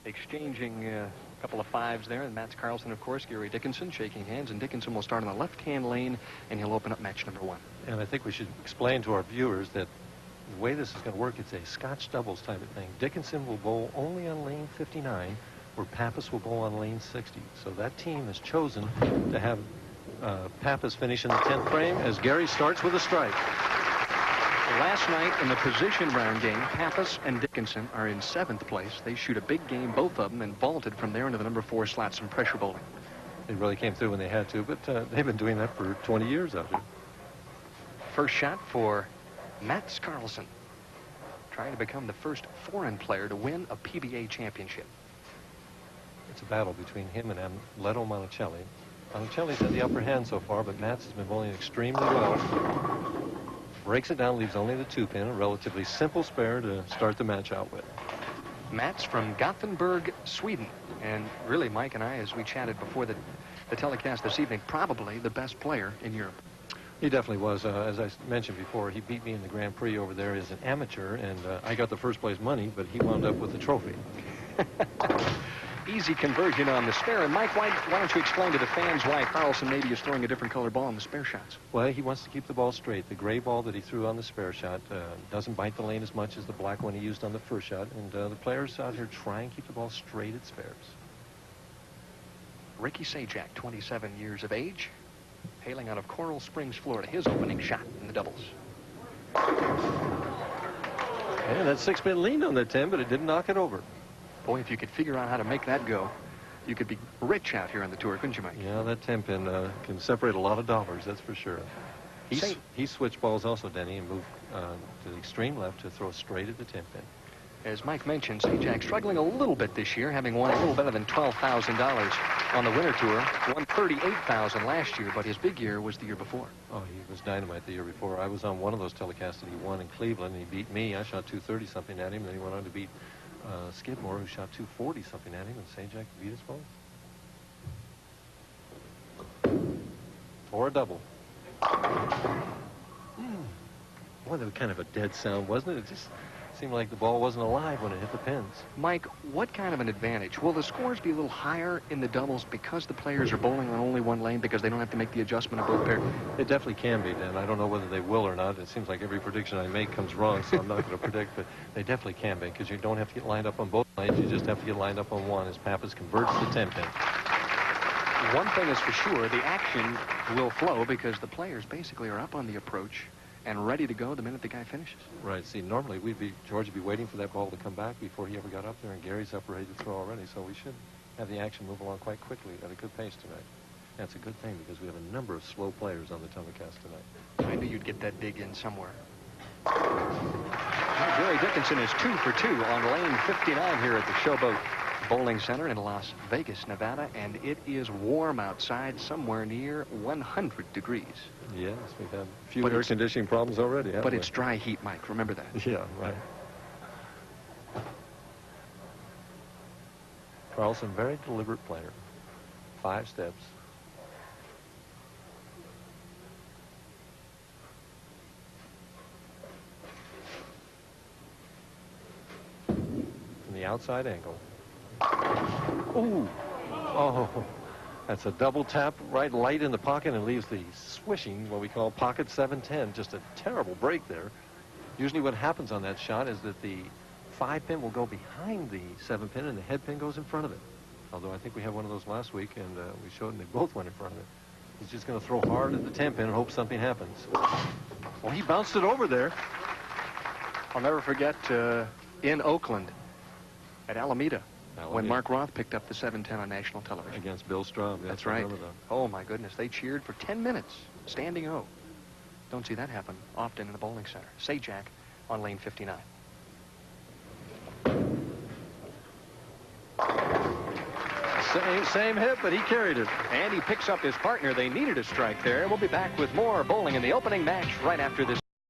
Exchanging a couple of fives there, and Mats Karlsson, of course, Gary Dickenson shaking hands, and Dickenson will start on the left-hand lane, and he'll open up match number 1. And I think we should explain to our viewers that the way this is going to work, it's a Scotch doubles type of thing. Dickenson will bowl only on lane 59, where Pappas will bowl on lane 60. So that team has chosen to have Pappas finish in the 10th frame as Gary starts with a strike. Last night in the position round game, Pappas and Dickenson are in 7th place. They shoot a big game, both of them, and vaulted from there into the number 4 slot, some pressure bowling. They really came through when they had to, but they've been doing that for 20 years out here. First shot for Mats Karlsson, trying to become the first foreign player to win a PBA championship. It's a battle between him and Leto Monticelli. Monticelli's had the upper hand so far, but Mats has been bowling extremely well. Breaks it down, leaves only the 2-pin, a relatively simple spare to start the match out with. Mats from Gothenburg, Sweden. And really, Mike and I, as we chatted before the telecast this evening, probably the best player in Europe. He definitely was. As I mentioned before, he beat me in the Grand Prix over there as an amateur, and I got the first place money, but he wound up with the trophy. Easy conversion on the spare. And Mike, why don't you explain to the fans why Karlsson maybe is throwing a different colored ball in the spare shots? Well, he wants to keep the ball straight. The gray ball that he threw on the spare shot doesn't bite the lane as much as the black one he used on the first shot. And the players out here try and keep the ball straight at spares. Ricky Sajek, 27 years of age, hailing out of Coral Springs, Florida. His opening shot in the doubles. And that 6-pin leaned on the 10, but it didn't knock it over. Boy, if you could figure out how to make that go, you could be rich out here on the tour, couldn't you, Mike? Yeah, that 10-pin can separate a lot of dollars, that's for sure. He switched balls also, Denny, and moved to the extreme left to throw straight at the 10-pin. As Mike mentioned, Sajak struggling a little bit this year, having won a little better than $12,000 on the winter tour. Won $38,000 last year, but his big year was the year before. Oh, he was dynamite the year before. I was on one of those telecasts that he won in Cleveland, and he beat me. I shot 230-something at him, and then he went on to beat Skidmore, who shot 240-something at him, and Sajak beat us both. For a double. Boy, that was kind of a dead sound, wasn't it? It just seemed like the ball wasn't alive when it hit the pins. Mike, what kind of an advantage? Will the scores be a little higher in the doubles because the players are bowling on only one lane because they don't have to make the adjustment of both pairs? It definitely can be, Dan. I don't know whether they will or not. It seems like every prediction I make comes wrong, so I'm not going to predict, but they definitely can be because you don't have to get lined up on both lanes. You just have to get lined up on one as Pappas converts the 10-pin. One thing is for sure, the action will flow because the players basically are up on the approach and ready to go the minute the guy finishes. Right. See, normally George would be waiting for that ball to come back before he ever got up there, and Gary's up ready to throw already, so we should have the action move along quite quickly at a good pace tonight. That's a good thing because we have a number of slow players on the telecast tonight. I knew you'd get that dig in somewhere. Well, Gary Dickenson is 2 for 2 on lane 59 here at the Showboat Bowling Center in Las Vegas, Nevada, and it is warm outside, somewhere near 100 degrees. Yes, we've had a few air conditioning problems already, haven't we? But it's dry heat, Mike. Remember that. Yeah, right. Karlsson, very deliberate player. 5 steps. From the outside angle. Ooh. Oh. That's a double tap right light in the pocket and leaves the swishing, what we call pocket 710. Just a terrible break there. Usually what happens on that shot is that the 5-pin will go behind the 7-pin and the head pin goes in front of it. Although I think we had one of those last week and we showed them they both went in front of it. He's just going to throw hard at the 10-pin and hope something happens. Well, he bounced it over there. I'll never forget in Oakland at Alameda. When Mark Roth picked up the 710 on national television. Against Bill Straub. Yes, that's right. Oh, my goodness. They cheered for 10 minutes. Standing O. Don't see that happen often in the bowling center. Sajak on lane 59. Same hit, but he carried it. And he picks up his partner. They needed a strike there. We'll be back with more bowling in the opening match right after this.